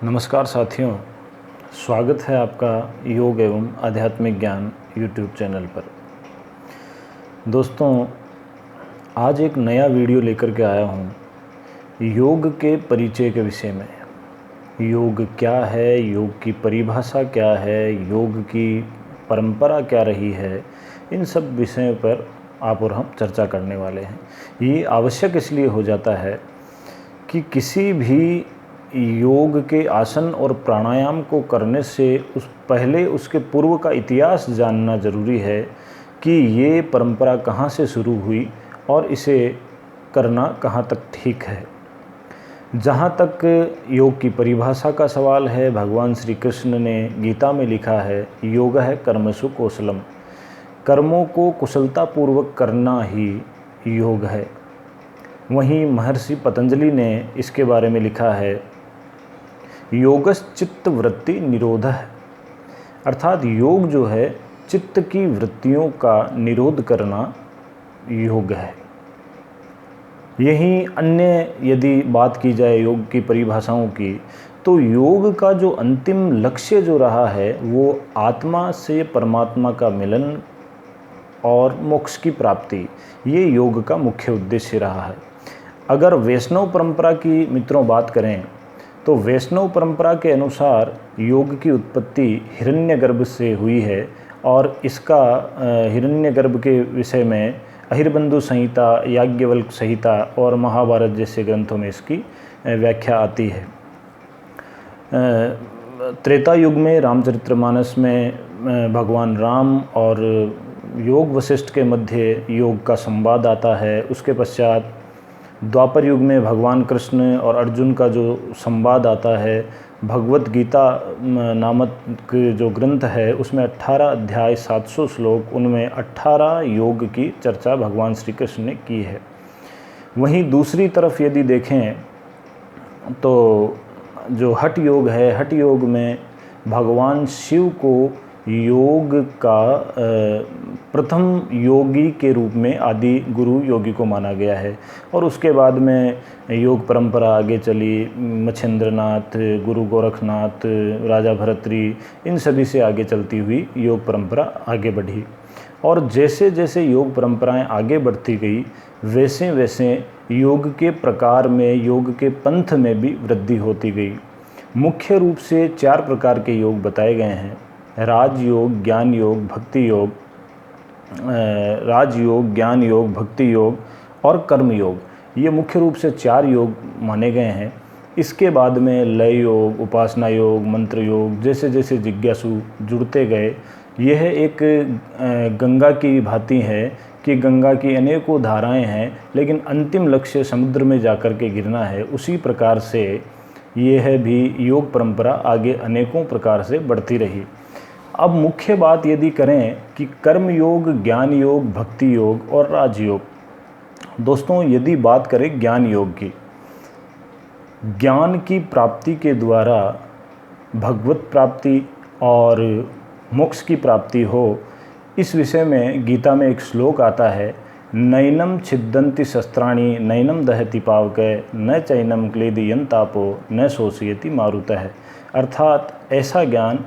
नमस्कार साथियों, स्वागत है आपका योग एवं आध्यात्मिक ज्ञान यूट्यूब चैनल पर। दोस्तों, आज एक नया वीडियो लेकर के आया हूँ योग के परिचय के विषय में। योग क्या है, योग की परिभाषा क्या है, योग की परंपरा क्या रही है, इन सब विषयों पर आप और हम चर्चा करने वाले हैं। ये आवश्यक इसलिए हो जाता है कि किसी भी योग के आसन और प्राणायाम को करने से पहले उसके पूर्व का इतिहास जानना ज़रूरी है कि ये परंपरा कहाँ से शुरू हुई और इसे करना कहाँ तक ठीक है। जहाँ तक योग की परिभाषा का सवाल है, भगवान श्री कृष्ण ने गीता में लिखा है, योग है कर्मसु कौशलम। कर्मों को कुशलतापूर्वक करना ही योग है। वहीं महर्षि पतंजलि ने इसके बारे में लिखा है, योगश्चित्त वृत्ति निरोधः, अर्थात योग जो है चित्त की वृत्तियों का निरोध करना योग है। यही अन्य यदि बात की जाए योग की परिभाषाओं की, तो योग का जो अंतिम लक्ष्य जो रहा है वो आत्मा से परमात्मा का मिलन और मोक्ष की प्राप्ति, ये योग का मुख्य उद्देश्य रहा है। अगर वैष्णव परंपरा की मित्रों बात करें तो वैष्णव परंपरा के अनुसार योग की उत्पत्ति हिरण्यगर्भ से हुई है और इसका हिरण्यगर्भ के विषय में अहिरबंधु संहिता, याज्ञवल्क्य संहिता और महाभारत जैसे ग्रंथों में इसकी व्याख्या आती है। त्रेता युग में रामचरितमानस में भगवान राम और योग वशिष्ठ के मध्य योग का संवाद आता है। उसके पश्चात द्वापर युग में भगवान कृष्ण और अर्जुन का जो संवाद आता है, भगवत गीता नामक जो ग्रंथ है उसमें 18 अध्याय 700 श्लोक, उनमें 18 योग की चर्चा भगवान श्री कृष्ण ने की है। वहीं दूसरी तरफ यदि देखें तो जो हठ योग है, हठ योग में भगवान शिव को योग का प्रथम योगी के रूप में आदि गुरु योगी को माना गया है। और उसके बाद में योग परंपरा आगे चली, मच्छेंद्रनाथ, गुरु गोरखनाथ, राजा भरतरी, इन सभी से आगे चलती हुई योग परंपरा आगे बढ़ी। और जैसे जैसे योग परंपराएं आगे बढ़ती गई, वैसे वैसे योग के प्रकार में, योग के पंथ में भी वृद्धि होती गई। मुख्य रूप से 4 प्रकार के योग बताए गए हैं: राजयोग, ज्ञान योग, भक्ति योग, राजयोग, ज्ञान योग, भक्ति योग और कर्म योग। ये मुख्य रूप से 4 योग माने गए हैं। इसके बाद में लय योग, उपासना योग, मंत्र योग, जैसे जैसे जिज्ञासु जुड़ते गए, यह एक गंगा की भांति है कि गंगा की अनेकों धाराएं हैं, लेकिन अंतिम लक्ष्य समुद्र में जाकर के गिरना है। उसी प्रकार से यह भी योग परंपरा आगे अनेकों प्रकार से बढ़ती रही। अब मुख्य बात यदि करें कि कर्म योग, ज्ञान योग, भक्ति योग और राजयोग। दोस्तों, यदि बात करें ज्ञान योग की, ज्ञान की प्राप्ति के द्वारा भगवत प्राप्ति और मोक्ष की प्राप्ति हो, इस विषय में गीता में एक श्लोक आता है, नैनम छिद्दन्ति शस्त्राणि नैनम दहति पावकः न चैनम क्लेदयन्तापो न शोषयति मारुतः। अर्थात ऐसा ज्ञान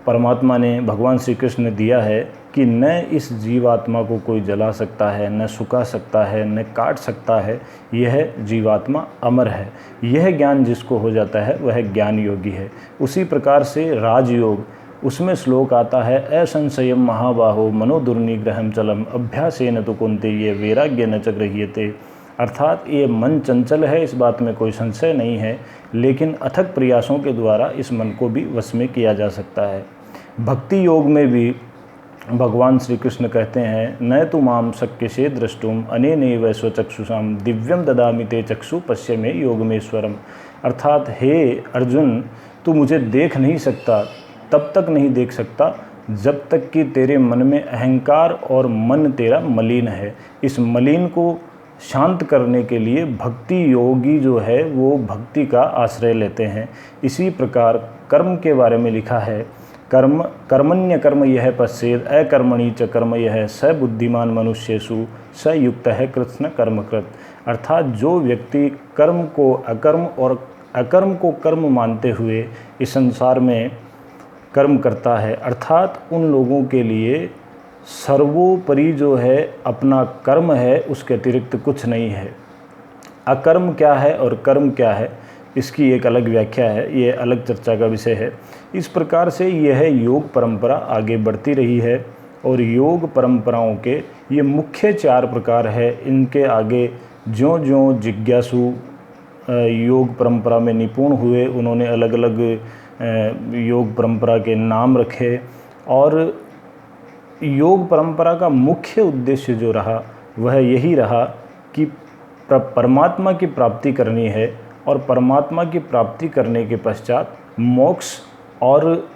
परमात्मा ने, भगवान श्री कृष्ण ने दिया है कि न इस जीवात्मा को कोई जला सकता है, न सुखा सकता है, न काट सकता है। यह जीवात्मा अमर है। यह ज्ञान जिसको हो जाता है वह ज्ञान योगी है। उसी प्रकार से राजयोग, उसमें श्लोक आता है, असंशयम महाबाहो मनो दुर्निग्रहम चलम अभ्यासेन तु कौन्तेय वैराग्य न च गृह्यते। अर्थात ये मन चंचल है, इस बात में कोई संशय नहीं है, लेकिन अथक प्रयासों के द्वारा इस मन को भी वश में किया जा सकता है। भक्ति योग में भी भगवान श्री कृष्ण कहते हैं, न तु माम शक्यसे द्रष्टुम अनेनैव स्वचक्षुषाम दिव्यम ददामि ते चक्षु पश्य में योगमेश्वरम। अर्थात हे अर्जुन, तू मुझे देख नहीं सकता, तब तक नहीं देख सकता जब तक कि तेरे मन में अहंकार और मन तेरा मलिन है। इस मलिन को शांत करने के लिए भक्ति योगी जो है वो भक्ति का आश्रय लेते हैं। इसी प्रकार कर्म के बारे में लिखा है, कर्मण्य कर्म यह पश्चेद अकर्मणि च कर्म यह स बुद्धिमान मनुष्येषु स युक्त है कृष्ण कर्मकृत। अर्थात जो व्यक्ति कर्म को अकर्म और अकर्म को कर्म मानते हुए इस संसार में कर्म करता है, अर्थात उन लोगों के लिए सर्वोपरि जो है अपना कर्म है, उसके अतिरिक्त कुछ नहीं है। अकर्म क्या है और कर्म क्या है, इसकी एक अलग व्याख्या है, ये अलग चर्चा का विषय है। इस प्रकार से यह योग परंपरा आगे बढ़ती रही है और योग परंपराओं के ये मुख्य 4 प्रकार है। इनके आगे ज्यों-ज्यों जिज्ञासु योग परंपरा में निपुण हुए, उन्होंने अलग अलग योग परंपरा के नाम रखे और योग परंपरा का मुख्य उद्देश्य जो रहा वह यही रहा कि परमात्मा की प्राप्ति करनी है और परमात्मा की प्राप्ति करने के पश्चात मोक्ष और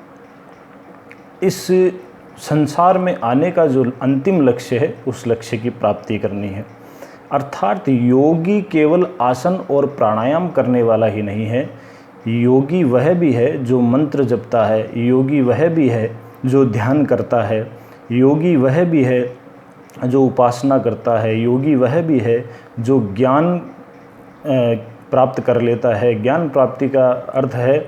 इस संसार में आने का जो अंतिम लक्ष्य है उस लक्ष्य की प्राप्ति करनी है। अर्थात योगी केवल आसन और प्राणायाम करने वाला ही नहीं है, योगी वह भी है जो मंत्र जपता है, योगी वह भी है जो ध्यान करता है, योगी वह भी है जो उपासना करता है, योगी वह भी है जो ज्ञान प्राप्त कर लेता है। ज्ञान प्राप्ति का अर्थ है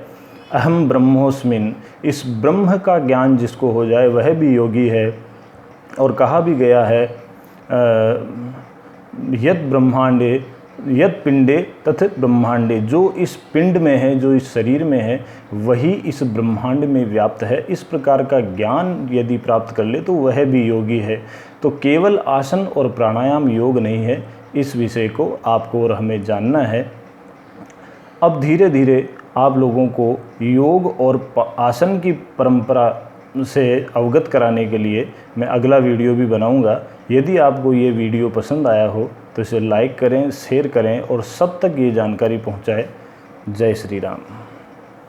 अहम ब्रह्मोस्मिन, इस ब्रह्म का ज्ञान जिसको हो जाए वह भी योगी है। और कहा भी गया है यत् ब्रह्मांडे यत् पिंडे तथ ब्रह्मांडे, जो इस पिंड में है, जो इस शरीर में है, वही इस ब्रह्मांड में व्याप्त है। इस प्रकार का ज्ञान यदि प्राप्त कर ले तो वह भी योगी है। तो केवल आसन और प्राणायाम योग नहीं है, इस विषय को आपको और हमें जानना है। अब धीरे धीरे आप लोगों को योग और आसन की परंपरा से अवगत कराने के लिए मैं अगला वीडियो भी बनाऊंगा। यदि आपको ये वीडियो पसंद आया हो तो इसे लाइक करें, शेयर करें और सब तक ये जानकारी पहुंचाएं। जय श्री राम।